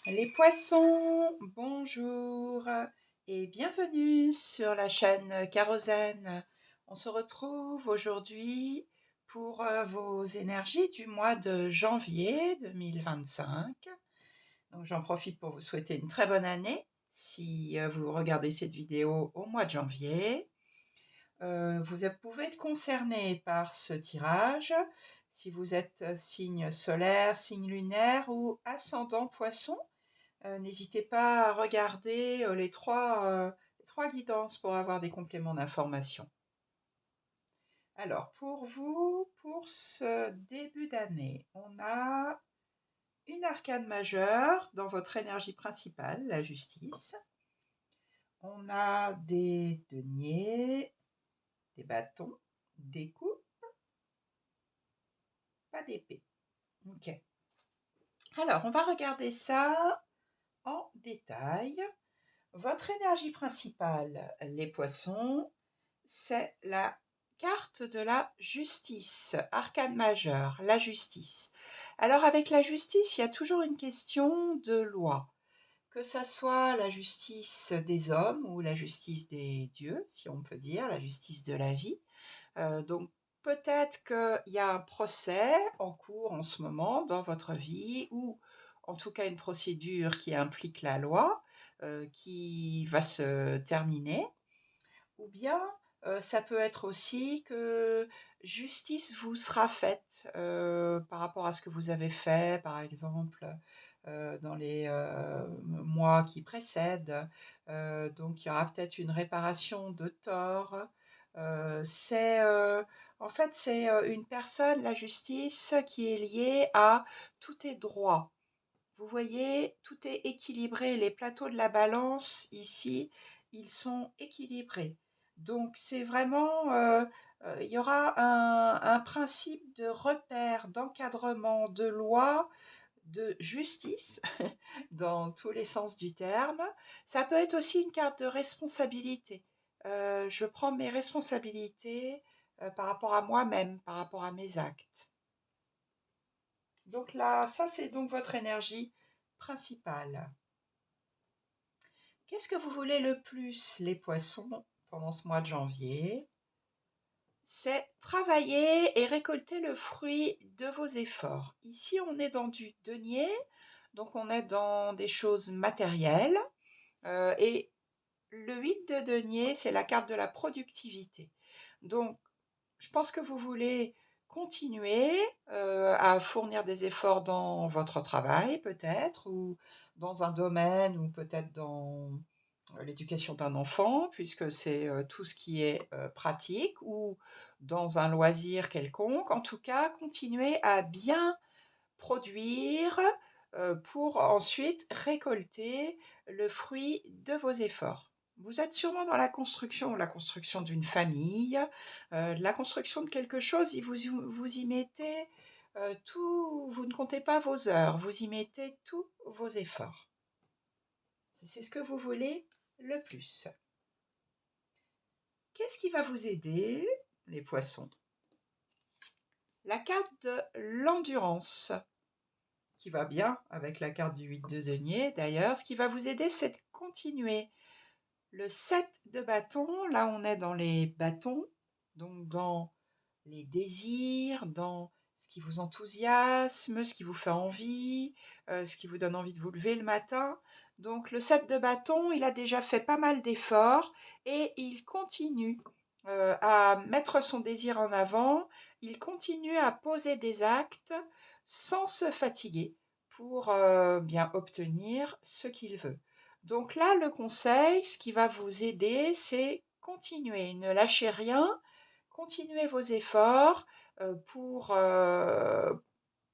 Les poissons, bonjour et bienvenue sur la chaîne Kérosène. On se retrouve aujourd'hui pour vos énergies du mois de janvier 2025. Donc j'en profite pour vous souhaiter une très bonne année si vous regardez cette vidéo au mois de janvier. Vous pouvez être concerné par ce tirage si vous êtes signe solaire, signe lunaire ou ascendant poisson. N'hésitez pas à regarder les trois guidances pour avoir des compléments d'information. Alors, pour vous, pour ce début d'année, on a une arcane majeure dans votre énergie principale, la justice. On a des deniers, des bâtons, des coupes, pas d'épée. Ok. Alors, on va regarder ça en détail. Votre énergie principale, les poissons, c'est la carte de la justice, arcane majeure, la justice. Alors avec la justice, il y a toujours une question de loi, que ça soit la justice des hommes ou la justice des dieux, si on peut dire, la justice de la vie. Donc peut-être qu'il y a un procès en cours en ce moment dans votre vie, ou en tout cas une procédure qui implique la loi, qui va se terminer. Ou bien ça peut être aussi que justice vous sera faite par rapport à ce que vous avez fait, par exemple, dans les mois qui précèdent. Donc il y aura peut-être une réparation de tort. En fait, c'est une personne, la justice, qui est liée à tout est droit. Vous voyez, tout est équilibré. Les plateaux de la balance, ici, ils sont équilibrés. Donc, c'est vraiment, il y aura un principe de repère, d'encadrement, de loi, de justice, dans tous les sens du terme. Ça peut être aussi une carte de responsabilité. Je prends mes responsabilités par rapport à moi-même, par rapport à mes actes. Donc là, ça, c'est donc votre énergie principale. Qu'est-ce que vous voulez le plus, les poissons, pendant ce mois de janvier? C'est travailler et récolter le fruit de vos efforts. Ici, on est dans du denier, donc on est dans des choses matérielles. Et le 8 de denier, c'est la carte de la productivité. Donc, je pense que vous voulez continuer à fournir des efforts dans votre travail, peut-être, ou dans un domaine, ou peut-être dans l'éducation d'un enfant, puisque c'est tout ce qui est pratique, ou dans un loisir quelconque. En tout cas, continuez à bien produire pour ensuite récolter le fruit de vos efforts. Vous êtes sûrement dans la construction d'une famille, la construction de quelque chose, et vous y mettez tout, vous ne comptez pas vos heures, vous y mettez tous vos efforts. C'est ce que vous voulez le plus. Qu'est-ce qui va vous aider, les poissons? La carte de l'endurance, qui va bien avec la carte du 8 de denier d'ailleurs. Ce qui va vous aider, c'est de continuer. Le 7 de bâton, là on est dans les bâtons, donc dans les désirs, dans ce qui vous enthousiasme, ce qui vous fait envie, ce qui vous donne envie de vous lever le matin. Donc le 7 de bâton, il a déjà fait pas mal d'efforts et il continue à mettre son désir en avant, il continue à poser des actes sans se fatiguer pour bien obtenir ce qu'il veut. Donc là, le conseil, ce qui va vous aider, c'est continuer, ne lâchez rien, continuez vos efforts pour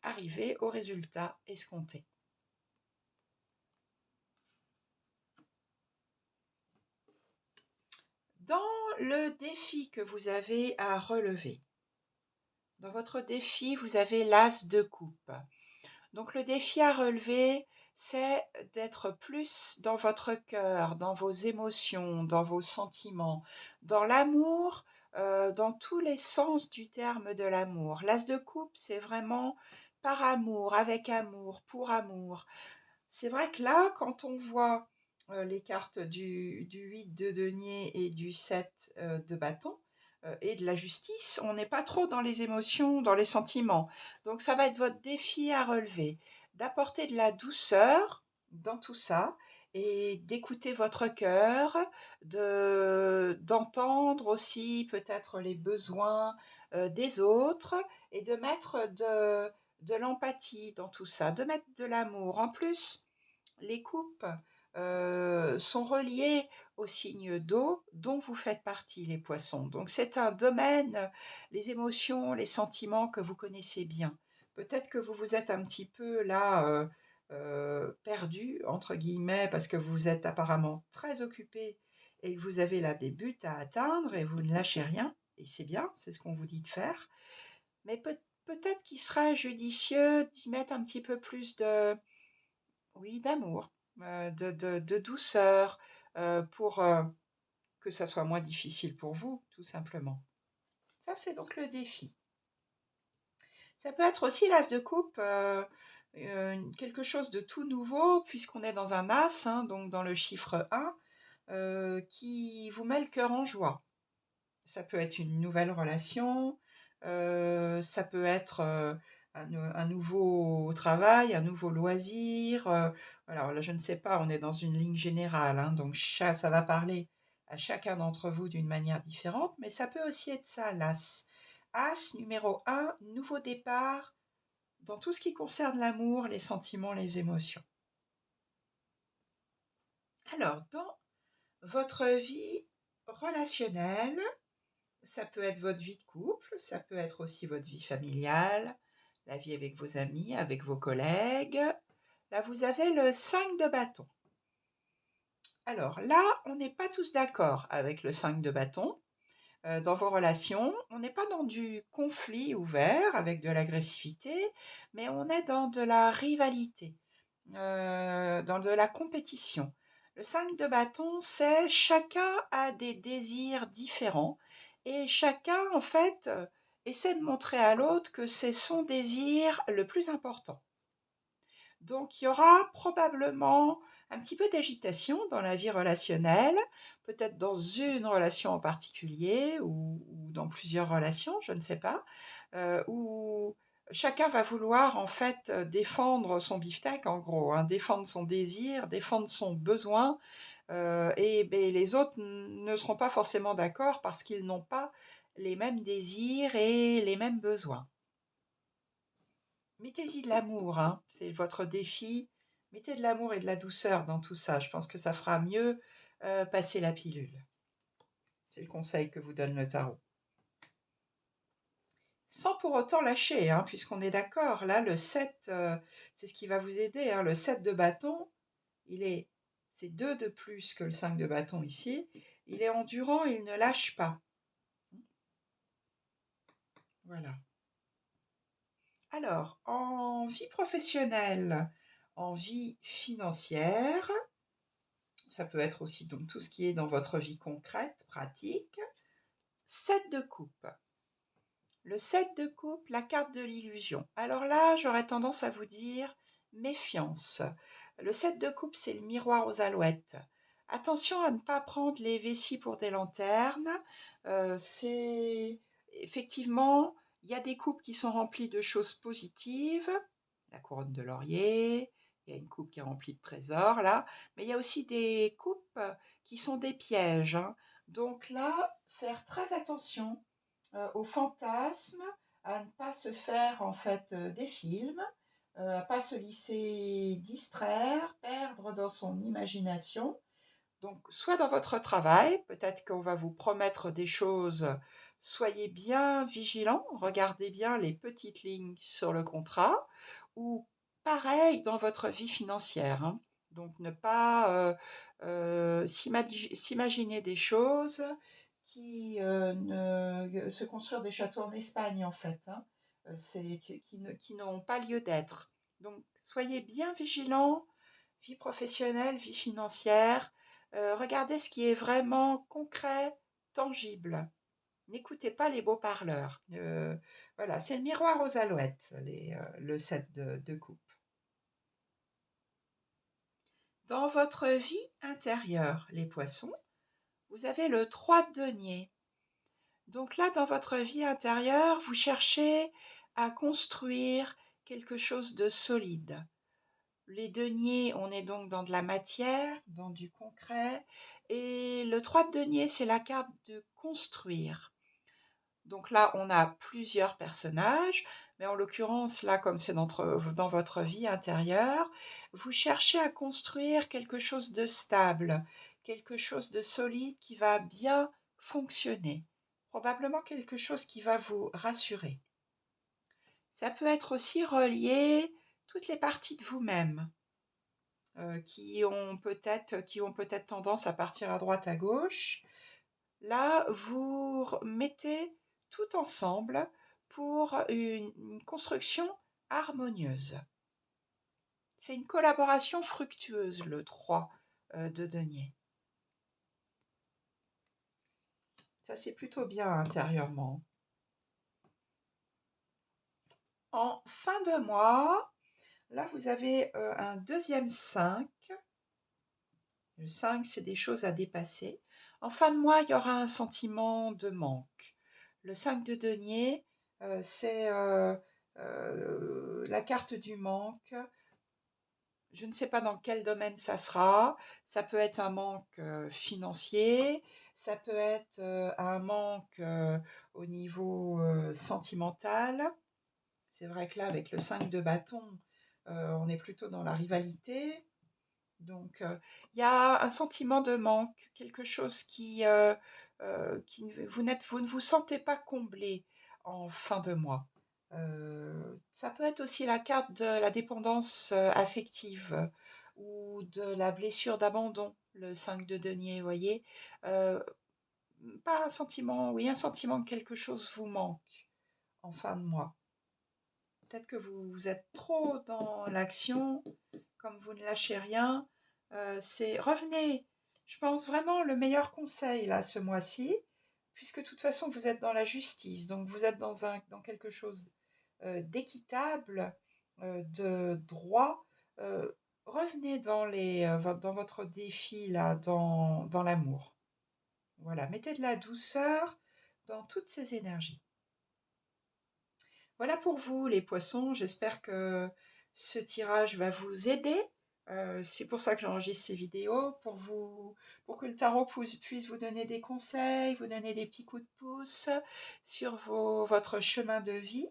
arriver au résultat escompté. Dans le défi que vous avez à relever, dans votre défi, vous avez l'as de coupe. Donc le défi à relever, c'est d'être plus dans votre cœur, dans vos émotions, dans vos sentiments, dans l'amour, dans tous les sens du terme de l'amour. L'as de coupe, c'est vraiment par amour, avec amour, pour amour. C'est vrai que là, quand on voit les cartes du 8 de denier et du 7 de bâton et de la justice, on n'est pas trop dans les émotions, dans les sentiments. Donc ça va être votre défi à relever, d'apporter de la douceur dans tout ça et d'écouter votre cœur, d'entendre aussi peut-être les besoins des autres et de mettre de l'empathie dans tout ça, de mettre de l'amour. En plus, les coupes sont reliées au signe d'eau dont vous faites partie, les poissons. Donc c'est un domaine, les émotions, les sentiments que vous connaissez bien. Peut-être que vous vous êtes un petit peu là perdu, entre guillemets, parce que vous êtes apparemment très occupé et que vous avez là des buts à atteindre et vous ne lâchez rien. Et c'est bien, c'est ce qu'on vous dit de faire. Mais peut-être qu'il serait judicieux d'y mettre un petit peu plus de, oui, d'amour, de douceur, pour que ça soit moins difficile pour vous, tout simplement. Ça, c'est donc le défi. Ça peut être aussi l'as de coupe, quelque chose de tout nouveau, puisqu'on est dans un as, hein, donc dans le chiffre 1, qui vous met le cœur en joie. Ça peut être une nouvelle relation, ça peut être un nouveau travail, un nouveau loisir. Alors là, je ne sais pas, on est dans une ligne générale, hein, donc ça va parler à chacun d'entre vous d'une manière différente, mais ça peut aussi être ça, l'as. As numéro 1, nouveau départ dans tout ce qui concerne l'amour, les sentiments, les émotions. Alors, dans votre vie relationnelle, ça peut être votre vie de couple, ça peut être aussi votre vie familiale, la vie avec vos amis, avec vos collègues. Là, vous avez le 5 de bâton. Alors là, on n'est pas tous d'accord avec le 5 de bâton. Dans vos relations, on n'est pas dans du conflit ouvert avec de l'agressivité, mais on est dans de la rivalité, dans de la compétition. Le 5 de bâton, c'est chacun a des désirs différents et chacun, en fait, essaie de montrer à l'autre que c'est son désir le plus important. Donc, il y aura probablement un petit peu d'agitation dans la vie relationnelle, peut-être dans une relation en particulier ou dans plusieurs relations, je ne sais pas, où chacun va vouloir en fait défendre son beefsteak en gros, hein, défendre son désir, défendre son besoin, et ben, les autres ne seront pas forcément d'accord parce qu'ils n'ont pas les mêmes désirs et les mêmes besoins. Mettez-y de l'amour, hein, c'est votre défi. Mettez de l'amour et de la douceur dans tout ça. Je pense que ça fera mieux passer la pilule. C'est le conseil que vous donne le tarot. Sans pour autant lâcher, hein, puisqu'on est d'accord. Là, le 7, c'est ce qui va vous aider, hein. Le 7 de bâton, c'est 2 de plus que le 5 de bâton ici. Il est endurant, il ne lâche pas. Voilà. Alors, en vie professionnelle, en vie financière, ça peut être aussi donc tout ce qui est dans votre vie concrète, pratique. 7 de coupe. Le 7 de coupe, la carte de l'illusion. Alors là, j'aurais tendance à vous dire méfiance. Le 7 de coupe, c'est le miroir aux alouettes. Attention à ne pas prendre les vessies pour des lanternes. C'est effectivement, il y a des coupes qui sont remplies de choses positives. La couronne de laurier, il y a une coupe qui est remplie de trésors là, mais il y a aussi des coupes qui sont des pièges, hein. Donc là, faire très attention aux fantasmes, à ne pas se faire en fait des films, à ne pas se laisser distraire, perdre dans son imagination. Donc, soit dans votre travail, peut-être qu'on va vous promettre des choses, soyez bien vigilants, regardez bien les petites lignes sur le contrat, ou pareil dans votre vie financière, hein. Donc, ne pas s'imaginer des choses se construire des châteaux en Espagne en fait, hein. Qui n'ont pas lieu d'être. Donc, soyez bien vigilants, vie professionnelle, vie financière. Regardez ce qui est vraiment concret, tangible. N'écoutez pas les beaux parleurs. Voilà, c'est le miroir aux alouettes, le 7 de coupe. Dans votre vie intérieure, les poissons, vous avez le 3 de denier. Donc là, dans votre vie intérieure, vous cherchez à construire quelque chose de solide. Les deniers, on est donc dans de la matière, dans du concret. Et le 3 de denier, c'est la carte de construire. Donc là, on a plusieurs personnages, mais en l'occurrence, là, comme c'est dans votre vie intérieure, vous cherchez à construire quelque chose de stable, quelque chose de solide qui va bien fonctionner. Probablement quelque chose qui va vous rassurer. Ça peut être aussi relié toutes les parties de vous-même qui ont peut-être tendance à partir à droite, à gauche. Là, vous mettez tout ensemble pour une construction harmonieuse. C'est une collaboration fructueuse, le 3 de denier. Ça, c'est plutôt bien intérieurement. En fin de mois, là, vous avez un deuxième 5. Le 5, c'est des choses à dépasser. En fin de mois, il y aura un sentiment de manque. Le 5 de denier, c'est la carte du manque. Je ne sais pas dans quel domaine ça sera. Ça peut être un manque financier, ça peut être un manque au niveau sentimental. C'est vrai que là, avec le 5 de bâton, on est plutôt dans la rivalité. Donc, il y a un sentiment de manque, quelque chose qui vous ne vous sentez pas comblé en fin de mois. Ça peut être aussi la carte de la dépendance affective ou de la blessure d'abandon, le 5 de denier, vous voyez. Euh, Pas un sentiment, oui, un sentiment que quelque chose vous manque en fin de mois. Peut-être que vous êtes trop dans l'action, comme vous ne lâchez rien. C'est revenez. Je pense vraiment le meilleur conseil là ce mois-ci, puisque de toute façon vous êtes dans la justice, donc vous êtes dans quelque chose d'équitable, de droit. Euh, Revenez dans votre défi là, dans l'amour. Voilà, mettez de la douceur dans toutes ces énergies. Voilà pour vous les poissons, j'espère que ce tirage va vous aider. C'est pour ça que j'enregistre ces vidéos, pour que le tarot puisse vous donner des conseils, vous donner des petits coups de pouce sur votre chemin de vie.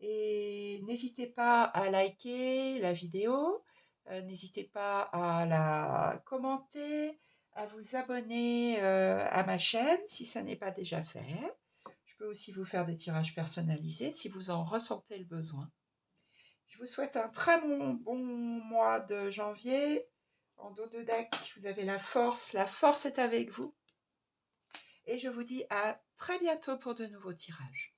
Et n'hésitez pas à liker la vidéo, n'hésitez pas à la commenter, à vous abonner à ma chaîne si ça n'est pas déjà fait. Je peux aussi vous faire des tirages personnalisés si vous en ressentez le besoin. Je vous souhaite un très bon mois de janvier. En dos de deck, vous avez la force est avec vous. Et je vous dis à très bientôt pour de nouveaux tirages.